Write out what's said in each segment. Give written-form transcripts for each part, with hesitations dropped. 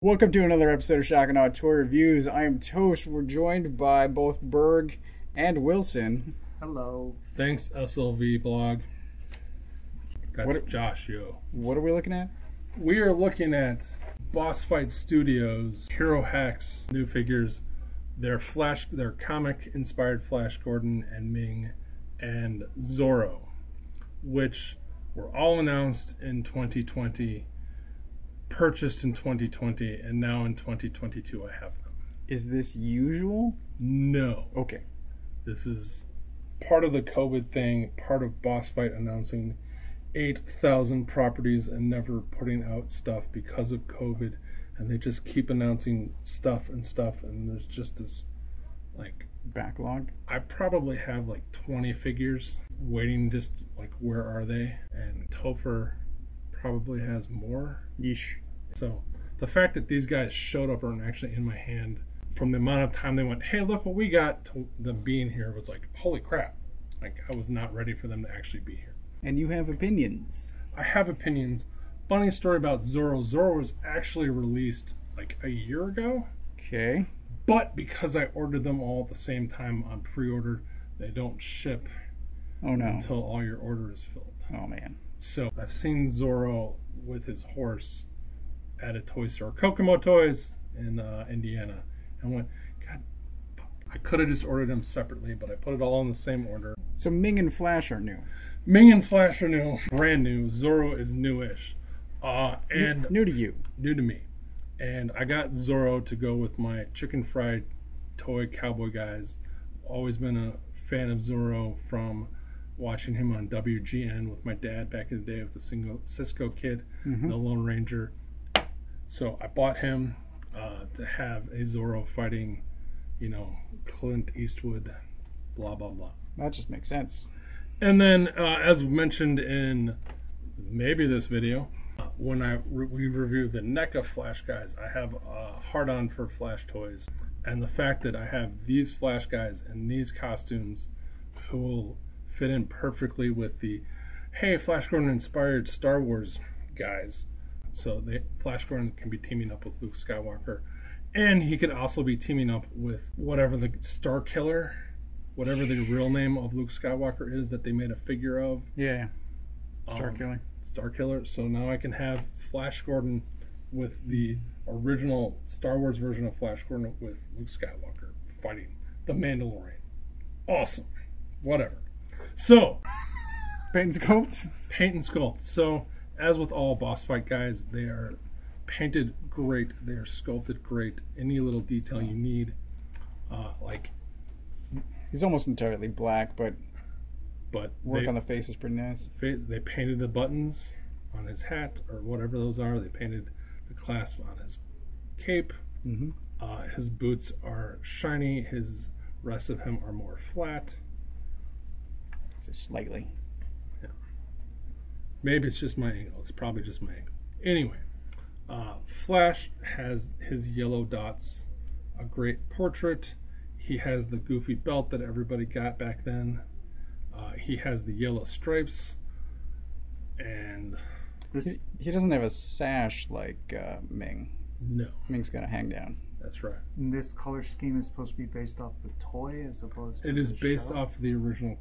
Welcome to another episode of Shock and Awe Toy Reviews. I am Toast. We're joined by both Berg and Wilson. Hello. Thanks, SLV blog. That's Josh, yo. What are we looking at? We are looking at Boss Fight Studios, Hero H.A.C.K.S new figures. They're comic-inspired Flash Gordon and Ming and Zorro, which were all announced in 2020, purchased in 2020, and now in 2022 I have them. Is this usual? No. Okay. This is part of the COVID thing, part of Boss Fight announcing 8,000 properties and never putting out stuff because of COVID, and they just keep announcing stuff, and there's just this like backlog. I probably have like 20 figures waiting, just like where are they? And Topher probably has more. Yeesh. So the fact that these guys showed up and actually in my hand, from the amount of time they went, hey, look what we got, to them being here, was like, holy crap. Like, I was not ready for them to actually be here. And you have opinions. I have opinions. Funny story about Zorro. Zorro was actually released like a year ago. Okay. But because I ordered them all at the same time on pre-order, they don't ship until all your order is filled. Oh, man. So I've seen Zorro with his horse at a toy store, Kokomo Toys in Indiana, and went, God, I could have just ordered them separately, but I put it all in the same order. So Ming and Flash are new. Ming and Flash are new, brand new. Zorro is newish, and new to you, new to me. And I got Zorro to go with my chicken fried toy cowboy guys. Always been a fan of Zorro from watching him on WGN with my dad back in the day with the single Cisco Kid, the Lone Ranger. So I bought him to have a Zorro fighting, Clint Eastwood, blah, blah, blah. That just makes sense. And then, as mentioned in maybe this video, when we reviewed the NECA Flash guys, I have a hard-on for Flash toys. And the fact that I have these Flash guys in these costumes who will fit in perfectly with the, hey, Flash Gordon inspired Star Wars guys. So Flash Gordon can be teaming up with Luke Skywalker. And he could also be teaming up with whatever the Star Killer, whatever the real name of Luke Skywalker is that they made a figure of. Yeah. Star Killer. Star Killer. So now I can have Flash Gordon with the original Star Wars version of Flash Gordon with Luke Skywalker fighting the Mandalorian. Awesome. Whatever. So, Paint and sculpt? Paint and sculpt. So, as with all Boss Fight guys, they are painted great. They are sculpted great. Any little detail you need. He's almost entirely black, but work on the face is pretty nice. They painted the buttons on his hat, or whatever those are. They painted the clasp on his cape. His boots are shiny. His rest of him are more flat. Just slightly. Yeah. Maybe it's just my angle. It's probably just my angle. Anyway, Flash has his yellow dots, a great portrait. He has the goofy belt that everybody got back then. He has the yellow stripes, and he doesn't have a sash like Ming. No. Ming's got a hang down. That's right. And this color scheme is supposed to be based off the toy as opposed to it is based show? off the original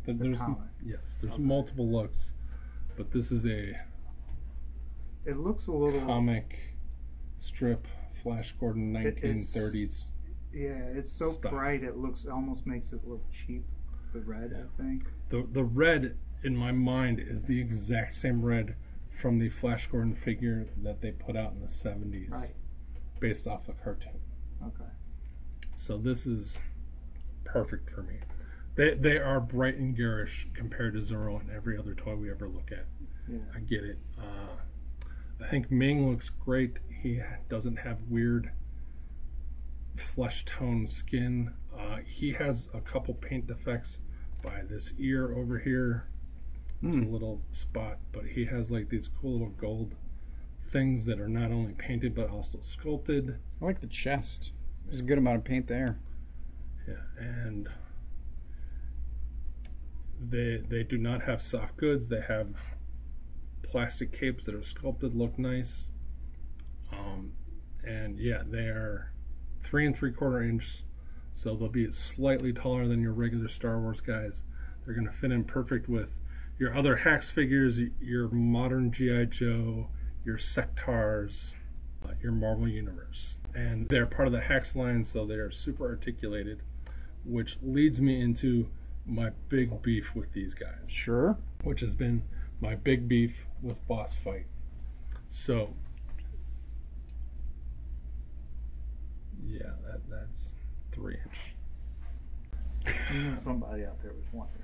there's comic. Yes, there's multiple looks, but this is a it looks a little comic strip Flash Gordon 1930s. Yeah, it's so style. bright it almost makes it look cheap. The red, I think. The red in my mind is the exact same red from the Flash Gordon figure that they put out in the 70s. Right. Based off the cartoon. Okay. So this is perfect for me. They are bright and garish compared to Zorro and every other toy we ever look at. Yeah. I get it. I think Ming looks great. He doesn't have weird flesh tone skin. He has a couple paint defects by this ear over here. There's a little spot, but he has like these cool little gold things that are not only painted but also sculpted. I like the chest. There's a good amount of paint there. Yeah, and they do not have soft goods. They have plastic capes that are sculpted, look nice. And yeah, they're 3 3/4 inch, so they'll be slightly taller than your regular Star Wars guys. They're going to fit in perfect with your other Hacks figures, your modern G.I. Joe, your Sectars, your Marvel Universe. And they're part of the Hacks line, so they're super articulated, which leads me into my big beef with these guys. Sure. Which has been my big beef with Boss Fight. So, yeah, that's 3 inch. You know somebody out there was wondering.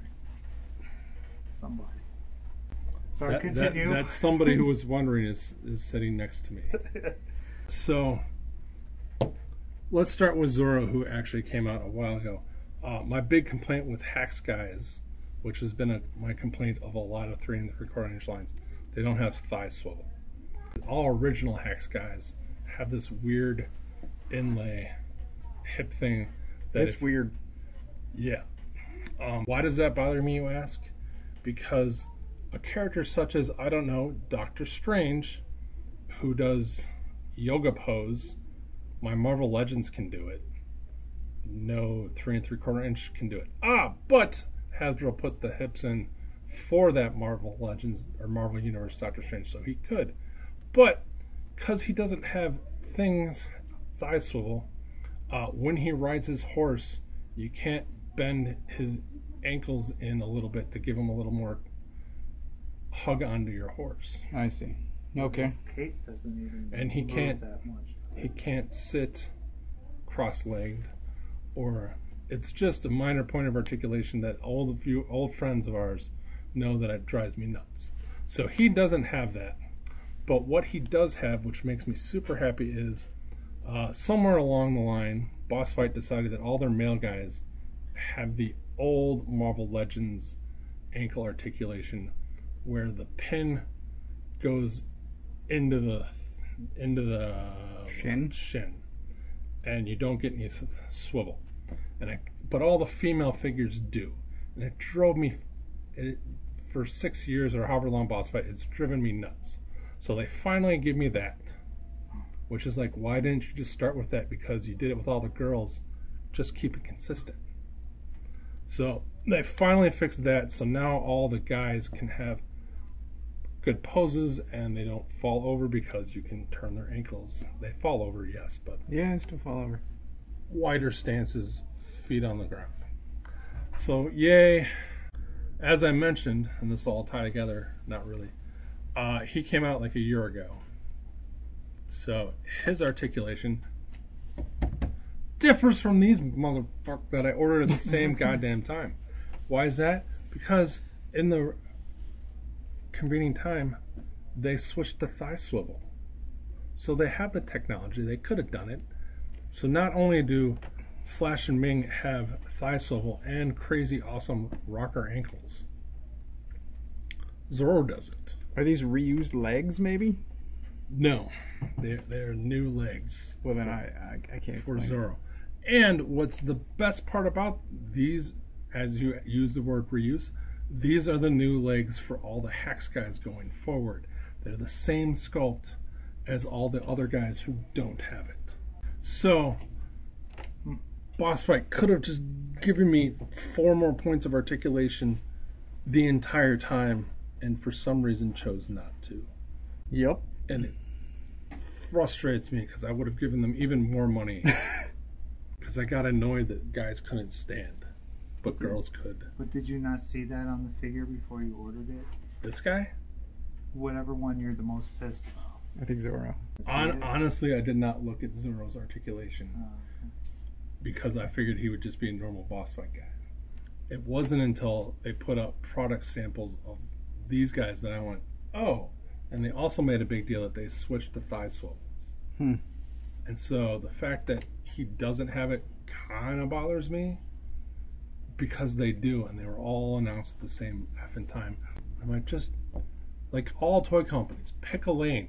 Somebody. Sorry, continue. That's somebody who was wondering is sitting next to me. So, let's start with Zorro, who actually came out a while ago. My big complaint with H.A.C.K.S guys, which has been my complaint of a lot of 3 3/4 inch lines, they don't have thigh swivel. All original H.A.C.S guys have this weird inlay hip thing. It's weird. Yeah. Why does that bother me, you ask? Because a character such as, I don't know, Doctor Strange, who does yoga pose, my Marvel Legends can do it. No 3 3/4 inch can do it. But Hasbro put the hips in for that Marvel Legends or Marvel Universe Doctor Strange, so he could. But because he doesn't have thigh swivel, when he rides his horse, you can't bend his ankles in a little bit to give him a little more hug onto your horse. I see. Okay. His cape doesn't even And he move can't that much. he can't sit cross-legged, or it's just a minor point of articulation that old friends of ours know that it drives me nuts. So he doesn't have that. But what he does have, which makes me super happy, is somewhere along the line, Boss Fight decided that all their male guys have the old Marvel Legends ankle articulation, where the pin goes into the shin, and you don't get any swivel. But all the female figures do, and it drove me. For 6 years or however long Boss Fight, it's driven me nuts. So they finally give me that, which is like, why didn't you just start with that? Because you did it with all the girls. Just keep it consistent. So they finally fixed that, so now all the guys can have good poses and they don't fall over, because you can turn their ankles. They fall over, yes, but yeah, I still fall over. Wider stances, feet on the ground. So yay. As I mentioned, and this will all tie together, not really, he came out like a year ago. So his articulation differs from these motherfuckers that I ordered at the same goddamn time. Why is that? Because in the convening time, they switched to thigh swivel. So they have the technology. They could have done it. So not only do Flash and Ming have thigh swivel and crazy awesome rocker ankles, Zorro doesn't. Are these reused legs, maybe? No, they're new legs. Well, then I can't for explain. Zorro. And what's the best part about these, as you use the word reuse, these are the new legs for all the H.A.C.K.S guys going forward. They're the same sculpt as all the other guys who don't have it. So Boss Fight could have just given me 4 more points of articulation the entire time, and for some reason chose not to. Yep. And it frustrates me, because I would have given them even more money. Because I got annoyed that guys couldn't stand, but girls could. But did you not see that on the figure before you ordered it? This guy? Whatever one you're the most pissed about. I think Zorro. Honestly, I did not look at Zorro's articulation, Okay. because I figured he would just be a normal Boss Fight guy. It wasn't until they put up product samples of these guys that I went, oh. And they also made a big deal that they switched to thigh swivels. And so the fact that he doesn't have it kind of bothers me, because they do, and they were all announced at the same effing time. I'm like, just like all toy companies, pick a lane.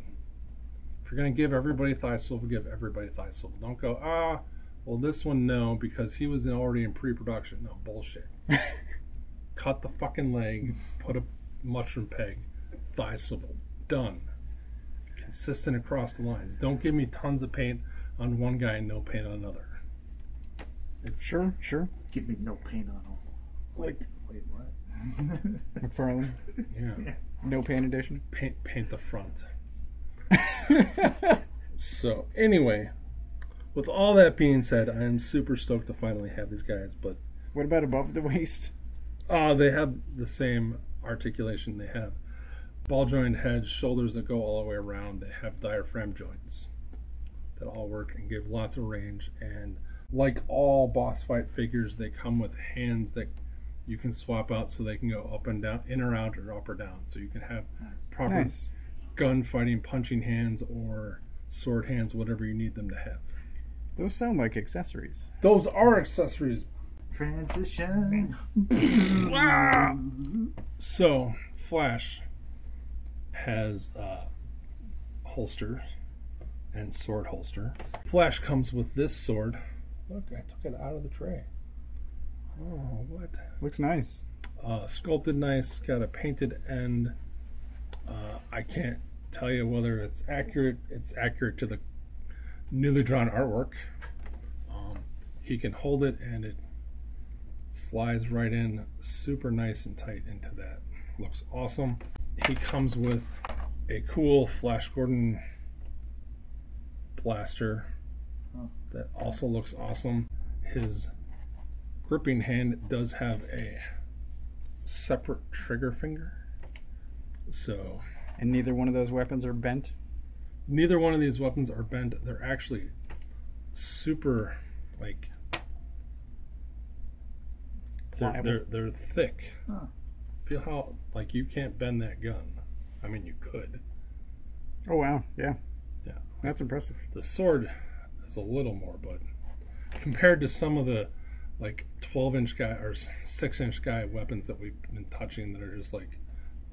If you're going to give everybody thigh swivel, give everybody thigh swivel. Don't go, well, this one, no, because he was already in pre-production. No, bullshit. Cut the fucking leg, put a mushroom peg, thigh swivel. Done. consistent across the lines. Don't give me tons of paint on one guy and no paint on another. Sure. Give me no paint on all. Like, Wait, what? McFarlane. yeah, No paint edition. paint the front. So anyway, with all that being said, I am super stoked to finally have these guys. But What about above the waist? they have the same articulation. They have ball joint heads, shoulders that go all the way around. They have diaphragm joints that all work and give lots of range. And like all boss fight figures, they come with hands that you can swap out so they can go up and down, in or out, or up or down. So you can have proper Nice. gunfighting, punching hands, or sword hands, whatever you need them to have. Those sound like accessories. Those are accessories. Transition. Wow. So Flash has holster and sword holster. Flash comes with this sword. Look, I took it out of the tray. Oh, what? Looks nice. Sculpted nice, got a painted end. I can't tell you whether it's accurate. It's accurate to the newly drawn artwork. He can hold it and it slides right in super nice and tight into that. Looks awesome. He comes with a cool Flash Gordon blaster that also looks awesome. His gripping hand does have a separate trigger finger. So And neither one of those weapons are bent. neither one of these weapons are bent. They're actually super, like, Pliable. they're thick. Huh. Feel how, like, you can't bend that gun. I mean, you could. Oh wow, yeah. Yeah. That's impressive. The sword is a little more, but compared to some of the, like, 12-inch guy or 6-inch guy weapons that we've been touching that are just like,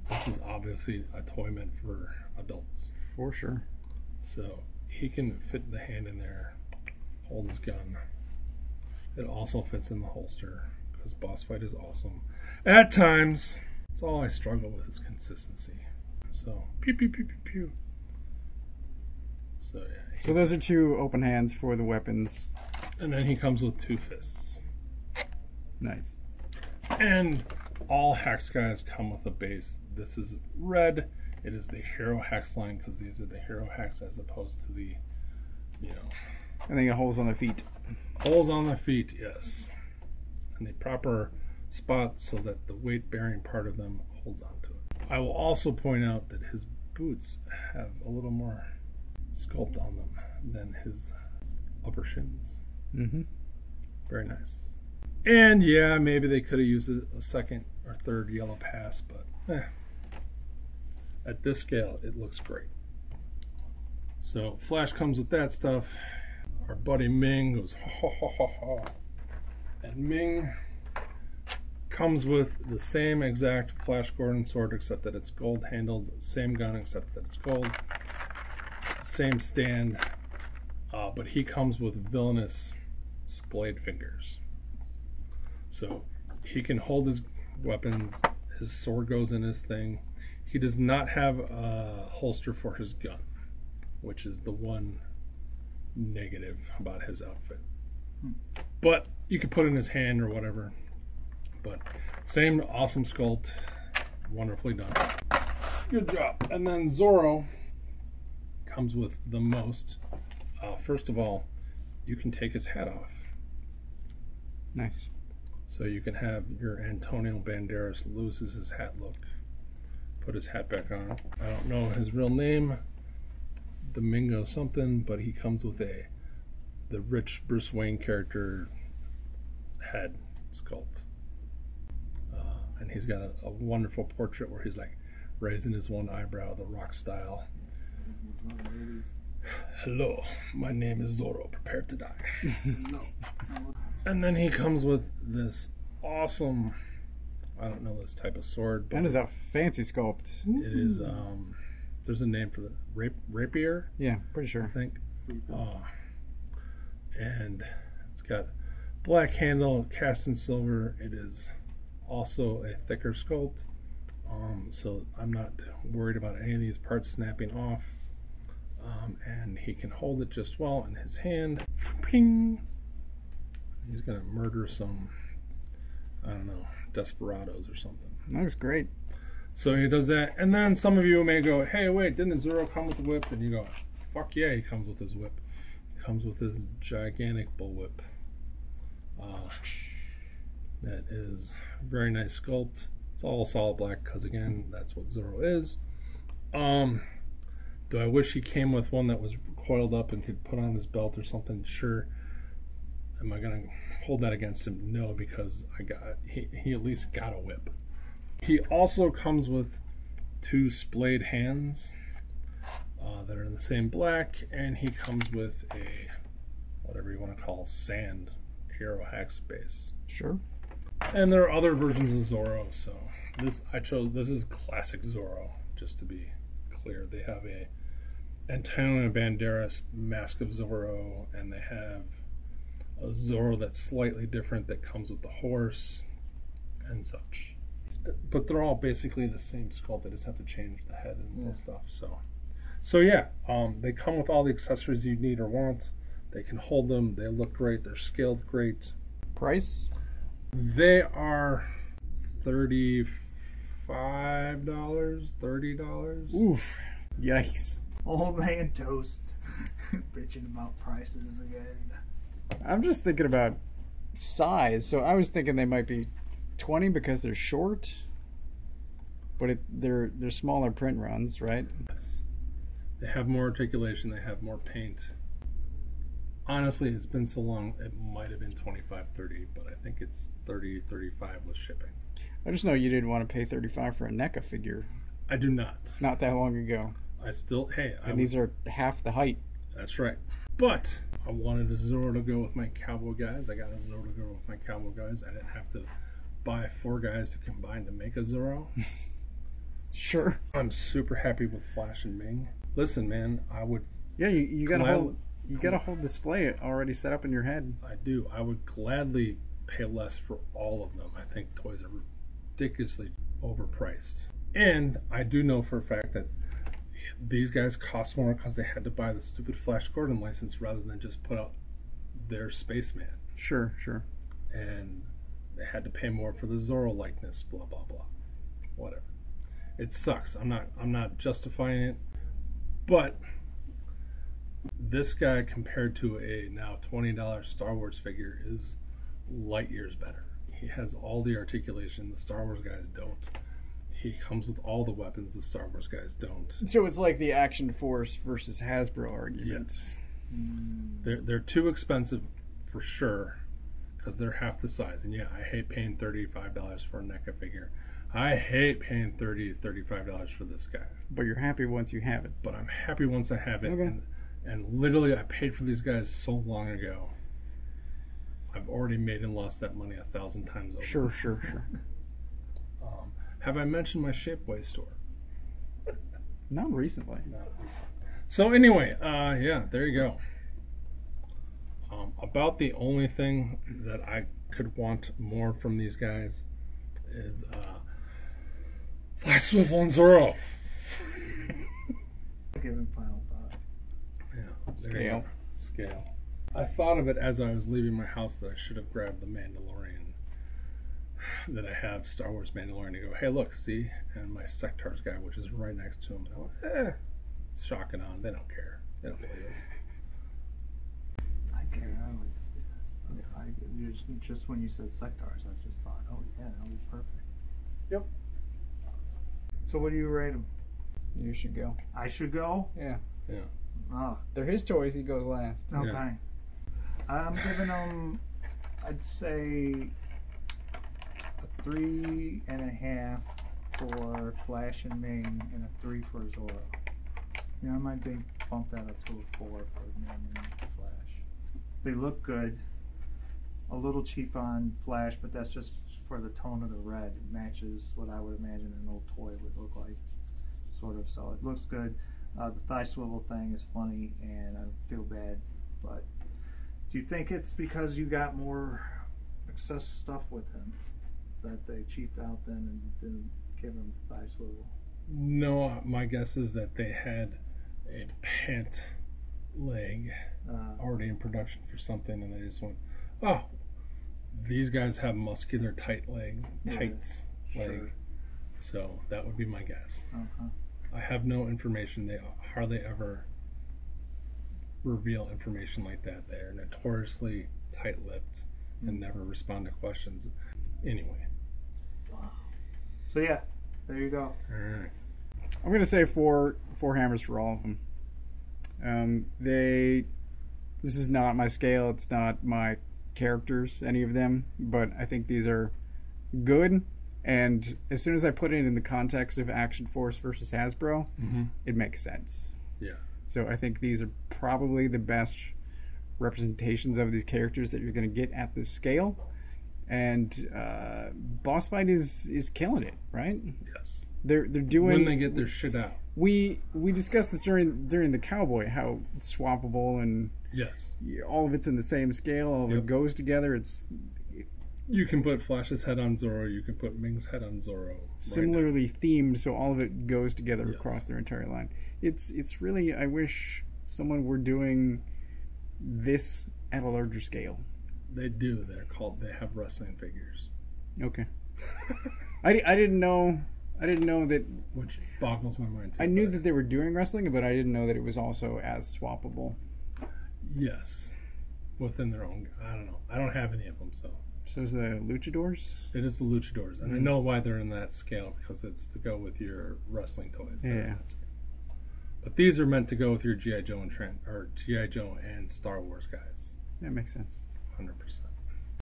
this is obviously a toy meant for adults. For sure. So he can fit the hand in there, hold his gun. It also fits in the holster because boss fight is awesome. At times, it's all I struggle with is consistency. So pew pew pew pew pew. So yeah. So those are two open hands for the weapons. And then he comes with 2 fists. Nice. And all H.A.C.K.S guys come with a base. This is red. It is the Hero H.A.C.S line because these are the Hero H.A.C.S as opposed to the, you know, And then you got holes on the feet. holes on the feet, yes. And the proper spot so that the weight-bearing part of them holds onto it. I will also point out that his boots have a little more sculpt on them than his upper shins. Mm-hmm. Very nice. And yeah, maybe they could have used a second or third yellow pass, but at this scale, it looks great. So Flash comes with that stuff. Our buddy Ming goes ha ha ha ha. And Ming comes with the same exact Flash Gordon sword except that it's gold handled. Same gun except that it's gold. Same stand. But he comes with villainous splayed fingers. So he can hold his weapons. His sword goes in his thing. He does not have a holster for his gun, which is the one negative about his outfit. But you could put it in his hand or whatever. But same awesome sculpt. Wonderfully done. Good job. And then Zorro comes with the most. First of all, you can take his hat off. Nice. So you can have your Antonio Banderas loses his hat look. Put his hat back on. I don't know his real name, Domingo something, but he comes with the rich Bruce Wayne character head sculpt. And he's got a wonderful portrait where he's like raising his one eyebrow, the Rock style. Hello, my name is Zorro, prepare to die. And then he comes with this awesome, I don't know this type of sword, but That is a fancy sculpt. it is, there's a name for the rapier, Yeah, pretty I sure. think. And it's got black handle, cast in silver. It is also a thicker sculpt. So I'm not worried about any of these parts snapping off. and he can hold it just well in his hand. Ping! He's gonna murder some, I don't know, desperados or something. That looks great. So he does that, and then some of you may go, hey, wait, didn't Zorro come with a whip? And you go, fuck yeah, he comes with his whip. He comes with his gigantic bullwhip. That is very nice sculpt. It's all solid black because, again, that's what Zorro is. Do I wish he came with one that was coiled up and could put on his belt or something? Sure. Am I going to hold that against him? No, because he at least got a whip. He also comes with 2 splayed hands that are in the same black, and he comes with a, whatever you want to call, sand Hero H.A.C.K.S base. Sure. And there are other versions of Zorro, so this is classic Zorro, just to be clear. They have a Antonio Banderas Mask of Zorro, and they have a Zorro that's slightly different that comes with the horse and such. But they're all basically the same sculpt. They just have to change the head and stuff. So yeah, they come with all the accessories you need or want. They can hold them. They look great. They're scaled great. Price? They are $35, $30. Oof. Yikes. Old man Toast bitching about prices again. I'm just thinking about size. So I was thinking they might be 20 because they're short, but they're smaller print runs, right? Yes. They have more articulation. They have more paint. Honestly, it's been so long, it might have been 25, 30, but I think it's 30, 35 with shipping. I just know you didn't want to pay 35 for a NECA figure. I do not. Not that long ago. I still, hey. And these are half the height. That's right. But I wanted a Zorro to go with my cowboy guys. I got a Zorro to go with my cowboy guys. I didn't have to buy 4 guys to combine to make a Zorro. Sure. I'm super happy with Flash and Ming. Listen, man, I would... Yeah, you got a whole display already set up in your head. I do. I would gladly pay less for all of them. I think toys are ridiculously overpriced. And I do know for a fact that these guys cost more because they had to buy the stupid Flash Gordon license rather than just put out their Spaceman. Sure. And they had to pay more for the Zorro likeness, blah, blah, blah. Whatever. It sucks. I'm not justifying it. But this guy compared to a now $20 Star Wars figure is light years better. He has all the articulation the Star Wars guys don't. He comes with all the weapons the Star Wars guys don't. So it's like the Action Force versus Hasbro argument. Yes. They're too expensive for sure because they're half the size. And yeah, I hate paying $35 for a NECA figure. I hate paying $30, $35 for this guy. But you're happy once you have it. But I'm happy once I have it. Okay. And literally, I paid for these guys so long ago. I've already made and lost that money 1,000 times over. Sure. Have I mentioned my Shapeways store? Not recently. Not recently. So anyway, yeah, there you go. About the only thing that I could want more from these guys is Flash Swivel and Zorro. Give him final thought. Yeah. Scale. I thought of it as I was leaving my house that I should have grabbed the Mandalorian that I have, Star Wars Mandalorian, to go, hey, look, see? And my Sectars guy, which is right next to him. And I went, it's shocking on. They don't care. They don't believe us. I care. I like to see this. Yeah. Just when you said Sectars, I just thought, oh, yeah, that would be perfect. Yep. So what do you rate them? You should go. I should go? Yeah. Oh. They're his toys. He goes last. Okay. Yeah. I'm giving them, I'd say, a 3.5 for Flash and Ming and a 3 for Zorro. I might bump that up to a 4 for Ming and Flash. They look good. A little cheap on Flash, but that's just for the tone of the red. It matches what I would imagine an old toy would look like, sort of. So it looks good. The thigh swivel thing is funny, and I feel bad. But do you think it's because you got more excess stuff with him that they cheaped out then and didn't give him thigh swivel? No, my guess is that they had a pant leg already in production for something, and I just went, oh, these guys have muscular tights leg. Sure. So that would be my guess. Uh-huh. I have no information. They hardly ever reveal information like that. They are notoriously tight-lipped and never respond to questions. Anyway. So yeah, there you go. All right. I'm gonna say four hammers for all of them. This is not my scale. It's not my characters, any of them. But I think these are good. And as soon as I put it in the context of Action Force versus Hasbro, it makes sense. Yeah. So I think these are probably the best representations of these characters that you're going to get at this scale. And Boss Fight is killing it, right? Yes. They're doing, when they get their shit out. We discussed this during the Cowboy, how it's swappable and yes, all of it's in the same scale. All of it goes together. You can put Flash's head on Zorro. You can put Ming's head on Zorro. Similarly themed, so all of it goes together across their entire line. It's really, I wish someone were doing this at a larger scale. They do. They have wrestling figures. Okay. I didn't know that. Which boggles my mind too. I knew that they were doing wrestling, but I didn't know that it was also as swappable. Yes. Within their own. I don't know. I don't have any of them, so. So is the Luchadors? It is the Luchadors, and I know why they're in that scale, because it's to go with your wrestling toys. Yeah. But these are meant to go with your G.I. Joe G.I. Joe and Star Wars guys. That makes sense. 100%.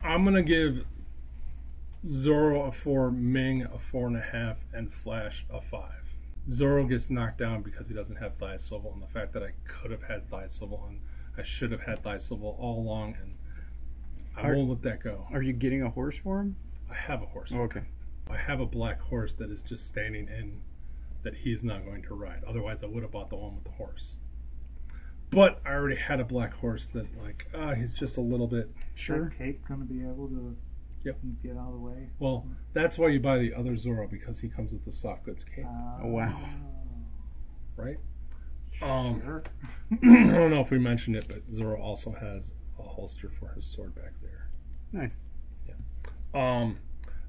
I'm gonna give Zorro a 4, Ming a 4.5, and Flash a 5. Zorro gets knocked down because he doesn't have thigh swivel, and the fact that I could have had thigh swivel and I should have had thigh swivel all along, and I won't let that go. Are you getting a horse for him? I have a horse. Oh, okay. I have a black horse that is just standing in that he's not going to ride. Otherwise, I would have bought the one with the horse. But I already had a black horse that, he's just a little bit. Sure. Is that cape going to be able to get out of the way? Well, that's why you buy the other Zorro, because he comes with the soft goods cape. Oh, wow. Right? Sure. I don't know if we mentioned it, but Zorro also has a holster for his sword back there. Nice. Yeah.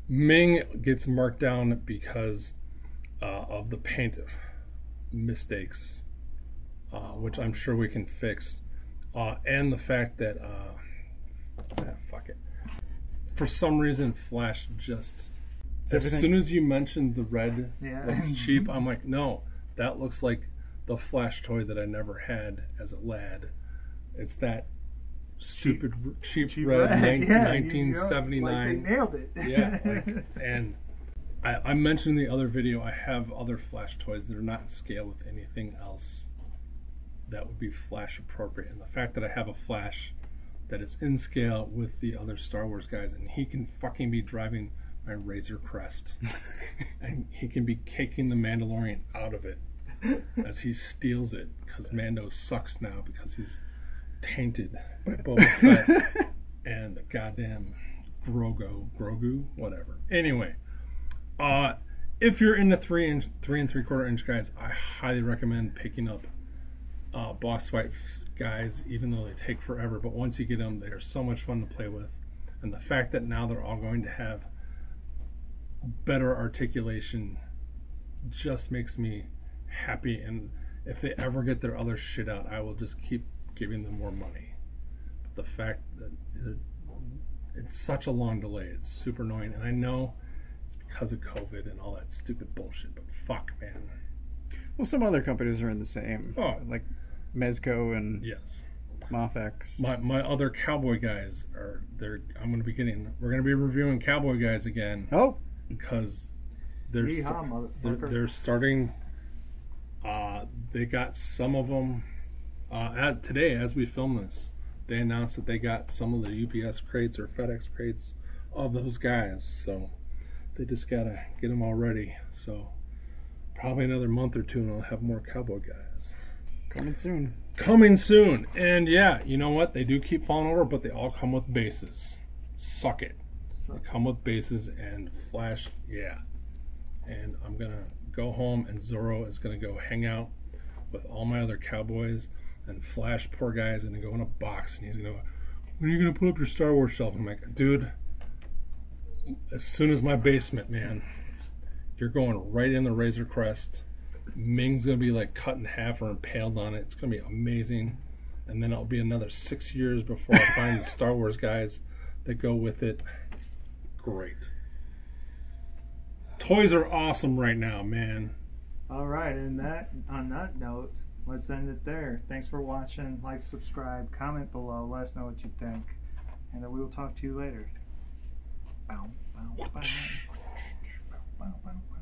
Ming gets marked down because of the paint mistakes, which I'm sure we can fix, and the fact that fuck it. For some reason, Flash just as soon as you mentioned the red looks cheap, I'm like, no, that looks like the Flash toy that I never had as a lad. It's that stupid cheap red 1979. Like they nailed it. Yeah, and I mentioned in the other video, I have other Flash toys that are not in scale with anything else that would be Flash appropriate. And the fact that I have a Flash that is in scale with the other Star Wars guys, and he can fucking be driving my Razor Crest, and he can be kicking the Mandalorian out of it as he steals it, because Mando sucks now because he's tainted by Boba Fett and the goddamn Grogu, whatever. Anyway, if you're into 3 and 3/4 inch guys, I highly recommend picking up Boss Fight guys, even though they take forever. But once you get them, they are so much fun to play with, and the fact that now they're all going to have better articulation just makes me happy. And if they ever get their other shit out, I will just keep giving them more money. But the fact that it's such a long delay, it's super annoying, and I know it's because of COVID and all that stupid bullshit, but fuck, man. Well, some other companies are in the same, like Mezco and Mafex. My other Cowboy guys we're going to be reviewing Cowboy guys again. Oh, because they're starting. They got some of them today as we film this. They announced that they got some of the UPS crates or FedEx crates of those guys, so they just gotta get them all ready. So probably another month or two and I'll have more Cowboy guys coming soon. And yeah, you know what, they do keep falling over, but they all come with bases. Suck it. They come with bases, and Flash, and I'm gonna go home, and Zorro is gonna go hang out with all my other cowboys, and Flash, poor guy, is going to go in a box, and he's going to, when are you going to put up your Star Wars shelf? I'm like, dude, as soon as my basement, man, you're going right in the Razor Crest. Ming's going to be like cut in half or impaled on it. It's going to be amazing. And then it'll be another 6 years before I find the Star Wars guys that go with it. Great. Toys are awesome right now, man. All right, and on that note, let's end it there. Thanks for watching. Like, subscribe, comment below. Let us know what you think, and we will talk to you later. Bow, bow, bow. Bow, bow, bow.